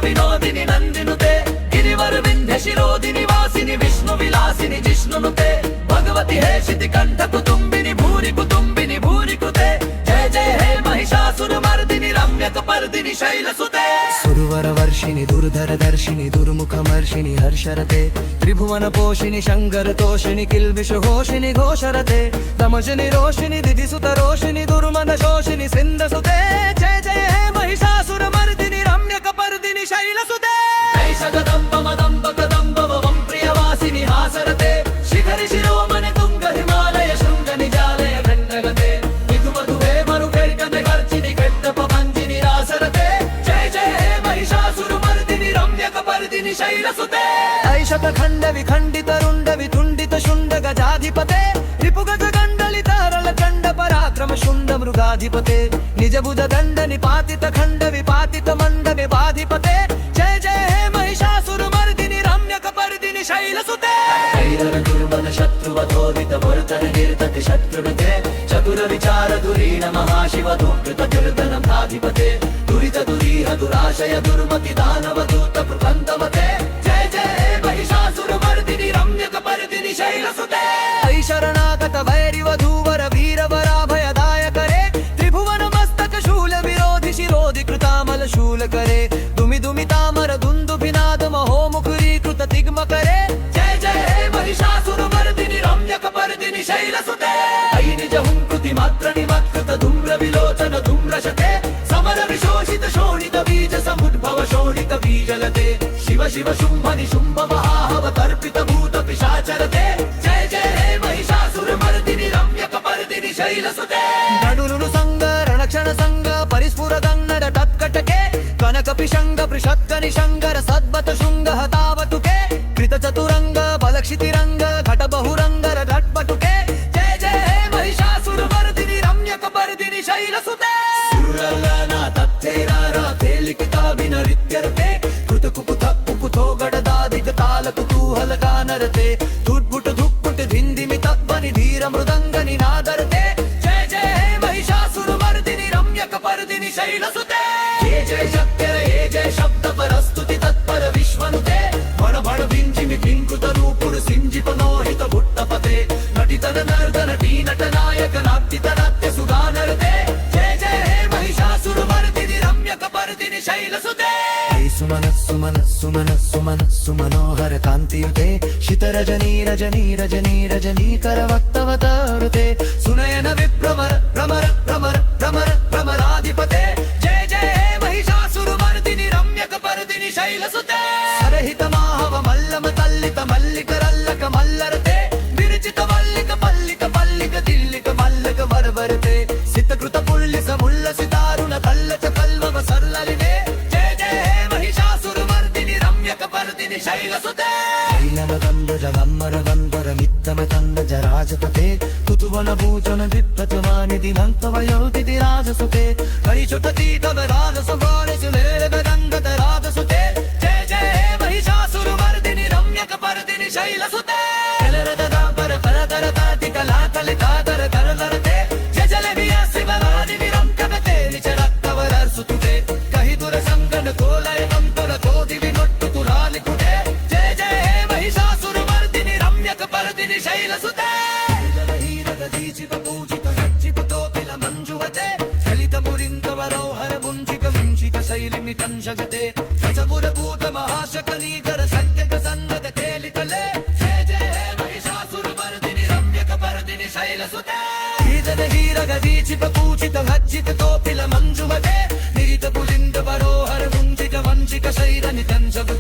विनोदिनी नंदिनुते गिरिवर विंध्य शिरोदिनी वासिनी विष्णु विलासिनी जिष्णुनुते भगवती हे शिति कंठ कुटुंबिनी भूरि कुते जय जय हे महिषासुर मर्दिनी रम्यक पर्दिनी शैलसुते सुरवर वर्षिणी दुर्धर दर्शिनी दुर्मुख मर्षिणी हर्षरते त्रिभुवन पोषिणी शंकर तोषिणी किल्बिष घोषिणी घोषरते तमजनि रोषिणी दिधिसुत रोषिणी दुर्मद शोषिणी सिंधसुते जय जय हे महिषासुर मर्दिनी रम्यक पर्दिनी शैलसुते जगदम्ब मदम्ब कदम्ब वं प्रियवासिनी हासरते शिखरि शिरोमणि तुंग हिमालय शृंग निजालय खण्डगते विधुमधुहे मरुकैर्कने गर्जिनि कट्टप भञ्जिनि रासरते जय जय हे महिषासुर मर्दिनि रम्यक पर्दिनि शैलसुते ऐशत खण्ड विखण्डित रुण्ड वितुण्डित शुण्ड गजाधिपते रिपुगज गण्डलित हरल चण्ड पराक्रम शुण्ड मृगाधिपते निज भुज दण्ड निपातित खण्ड विपातित मण्ड निबाधिपते जय जय हे महिषासुर मर्दिनि रम्यक पर्दिनि शैलसुते कैरर दुर्मद शत्रुवधोदित वर्तन कीर्तति शत्रुगते चतुर विचार धुरीण महाशिव धूकृत कीर्तनं धाधिपते दुरित दुरीह दुराशय दुर्मति दानव दूत प्रबन्धमते जय जय हे महिषासुर मर्दिनि रम्यक पर्दिनि शैलसुते ऐ शरणागत वैरि वधूवर वीर वराभयदायक रे त्रिभुवन मस्तक शूल विरोधि शिरोधि कृतामल शूल करे दुमि दुमि तामर दुन्दुभिनाद महो मुखरीकृत तिग्म करे जय जय हे महिषासुर मर्दिनि रम्यक पर्दिनि शैलसुते ऐ निज हुंकृति मात्र निमत्कृत धूम्र विलोचन धूम्रशते समर विशोषित शोणित बीज समुद्भव शोणित बीजलते शिव शिव शुंभ निशुंभ महाहव तर्पित भूत पिशाचरते जय जय हे महिषासुर मर्दिनि रम्यक पर्दिनि शैलसुते नडुलुनु संग रणक्षण संग परिस्फुर गंगड तत्कटके कनक पिशंग पृषत्क निशंगर सद्बत शुंग हतावतुके कृत चतुरंग बलक्षितिरंग घट बहुरंगर रट्पटुके जय जय हे महिषासुर मर्दिनि रम्यक पर्दिनि शैलसुते सुरलना तत्तेरार तेलिकिता विनरित्यर्ते कृत कुकुथ कुकुथो गडदादिक ताल कुतूहल गानरते धुट्पुट धुक्पुट धिंदिमि तत्वनि धीर मृदंग निनादरते जय जय हे महिषासुर मर्दिनि रम्यक पर्दिनि शैलसुते ये जय शक्तिर ये जय शब्द परस्तुति तत्पर विश्वनुते बण बण विंजिमि पिंकुत रूपुर सिंजिप नोहित भुट्टपते नटितन नर्दन टी नट नायक नाट्यत नाट्य सुगानरते जय जय हे महिषासुर मर्दिनि रम्यक पर्दिनि शैलसुते सुमन सुमन सुमन सुमन सुमनोहर कांतियुते शित रजनी रजनी रजनी रजनी कर वक्तवतरुते सुनयन विभ्रमर भ्रमर भ्रमर भ्रमर भ्रमराधिपते जय जय हे महिषासुर मर्दिनि रम्यक पर्दिनि शैलसुते सरहित माहव मल्लम तल्लित मल्लिक रल्लक मल्लरते विरचित मल्लिक पल्लिक पल्लिक दिल्लिक मल्लक मरवरते सितकृत पुल्लिस मुल्लसितारुण कल्लच कल्वम सरललिने जय जय हे महिषासुर मर्दिनि रम्यक पर्दिनि शैलसुते शैलनगंध जगम्बर गंधर मित्तम तंग जराजपते कुतुवन भूचन विप्रतमानि दिनंत वयोतिति राजसुते करिचुटति तव राजसुगोरि सुलेल गंगत राजसुते जय जय हे महिषासुर मर्दिनि रम्यक पर्दिनि शैलसुते कलरद दापर करदर ताति कला कलिता कर करलरते जय जलविया शिवरानि विरंकते निचरक्तवर सुतुते कहि दुर संगन कोलय कंतर कोदि विनोट्टु तुरालिकुटे जय जय हे महिषासुर मर्दिनि रम्यक पर्दिनि शैलसुते दीचित पूजित सच्चित तोपिल मंजुवते चलित मुरिंद वरोहर बुंजिक विंशिक शैलिमि कंशगते सचपुर भूत महाशकलीकर सत्यक सन्नत केलितले जय जय हे महिषासुर मर्दिनि रम्यक पर्दिनि शैलसुते हीरद हीरग दीचित पूजित सच्चित तोपिल मंजुवते निरित पुलिंद वरोहर बुंजिक वंशिक शैलिमि कंशगते